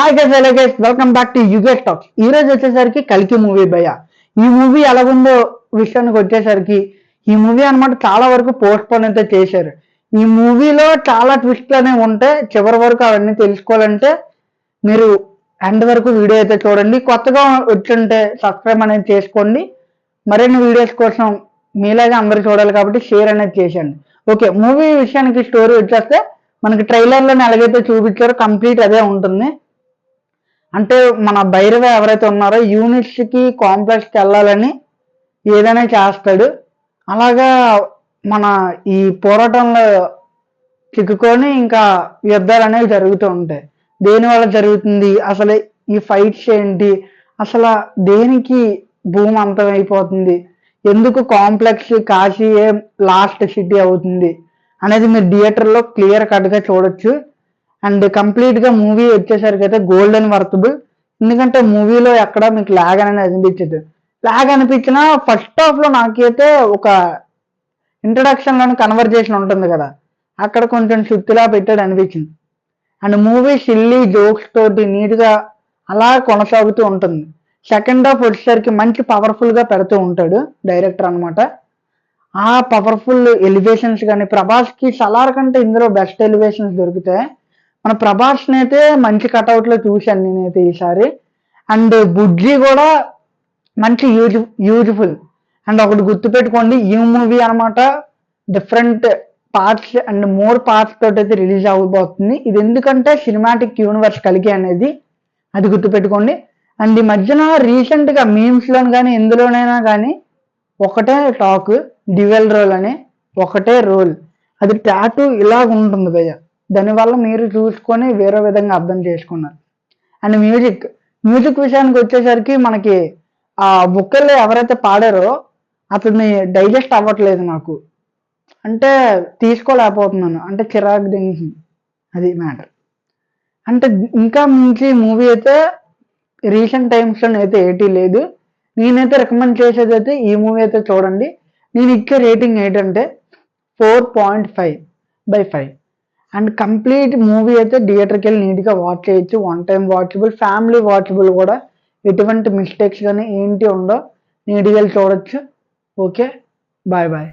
Hi guys welcome back to యుగేట్ talks. ఈ రోజు వచ్చేసరికి కల్కి మూవీ భయ్య. ఈ మూవీ ఎలాగుందో విషయానికి వచ్చేసరికి ఈ మూవీ అనమాట చాలా వరకు పోస్ట్ పోన్ అయితే చేశారు. ఈ మూవీలో చాలా ట్విస్ట్లు అనేవి ఉంటాయి. చివరి వరకు అవన్నీ తెలుసుకోవాలంటే మీరు ఎండ్ వరకు వీడియో అయితే చూడండి. కొత్తగా వచ్చుంటే సబ్స్క్రైబ్ అనేది చేసుకోండి. మరిన్ని వీడియోస్ కోసం మీలాగా అందరు చూడాలి కాబట్టి షేర్ అనేది చేసేయండి. ఓకే, మూవీ విషయానికి స్టోరీ వచ్చేస్తే మనకి ట్రైలర్లోనే ఎలాగైతే చూపించారో కంప్లీట్ అదే ఉంటుంది. అంటే మన భైరవ ఎవరైతే ఉన్నారో యూనిట్స్కి కాంప్లెక్స్కి వెళ్ళాలని ఏదైనా చేస్తాడు. అలాగా మన ఈ పోరాటంలో చిక్కుకొని ఇంకా యుద్ధాలు అనేవి జరుగుతూ ఉంటాయి. దేనివల్ల జరుగుతుంది, అసలు ఈ ఫైట్స్ ఏంటి, అసలు దేనికి భూమి అంతమైపోతుంది, ఎందుకు కాంప్లెక్స్ కాశీ లాస్ట్ సిటీ అవుతుంది అనేది మీరు థియేటర్లో క్లియర్ కట్గా చూడొచ్చు. అండ్ కంప్లీట్గా మూవీ వచ్చేసరికి అయితే గోల్డెన్ వర్తబుల్. ఎందుకంటే మూవీలో ఎక్కడ మీకు లాగ్ అనేది అనిపించదు. లాగ్ అనిపించినా ఫస్ట్ హాఫ్లో నాకైతే ఒక ఇంట్రడక్షన్లోని కన్వర్జేషన్ ఉంటుంది కదా, అక్కడ కొంచెం సుత్తిలా పెట్టాడు అనిపించింది. అండ్ మూవీ సిల్లీ జోక్స్ తోటి నీట్గా అలా కొనసాగుతూ ఉంటుంది. సెకండ్ హాఫ్ వచ్చేసరికి మంచి పవర్ఫుల్గా పెడుతూ ఉంటాడు డైరెక్టర్ అనమాట. ఆ పవర్ఫుల్ ఎలివేషన్స్ కానీ ప్రభాస్కి సలార్ కంటే ఇందులో బెస్ట్ ఎలివేషన్స్ దొరుకుతాయి. మన ప్రభాస్ని అయితే మంచి కటౌట్లో చూశాను నేనైతే ఈసారి. అండ్ బుజ్జి కూడా మంచి యూజ్ఫుల్. అండ్ ఒకటి గుర్తుపెట్టుకోండి, ఈ మూవీ అనమాట different parts and more parts తోటి అయితే రిలీజ్ అవ్వబోతుంది. ఇది ఎందుకంటే సినిమాటిక్ యూనివర్స్ కలిగి అనేది, అది గుర్తుపెట్టుకోండి. అండ్ ఈ మధ్యన రీసెంట్గా మీమ్స్లో కానీ ఎందులోనైనా కానీ ఒకటే టాక్, డ్యూయల్ రోల్ అని ఒకటే రోల్, అది టాటూ ఇలాగ ఉంటుంది భయ్య. దానివల్ల మీరు చూసుకొని వేరే విధంగా అర్థం చేసుకున్నారు. అండ్ మ్యూజిక్ విషయానికి వచ్చేసరికి మనకి ఆ బుక్కల్లో ఎవరైతే పాడారో అతన్ని డైజెస్ట్ అవ్వట్లేదు నాకు, అంటే తీసుకోలేకపోతున్నాను, అంటే చిరాకు దించి అది మ్యాటర్. అంటే ఇంకా మించి మూవీ అయితే రీసెంట్ టైమ్స్లో అయితే ఏటీ లేదు. నేనైతే రికమెండ్ చేసేది అయితే ఈ మూవీ అయితే చూడండి. నేను ఇచ్చే రేటింగ్ ఏంటంటే 4.5/5. అండ్ కంప్లీట్ మూవీ అయితే థియేటర్కి వెళ్ళి నీట్గా వాచ్ చేయొచ్చు. One time watchable, family watchable కూడా. ఎటువంటి మిస్టేక్స్ కానీ ఏంటి ఉండో నీట్గా వెళ్ళి చూడొచ్చు. Okay, bye bye.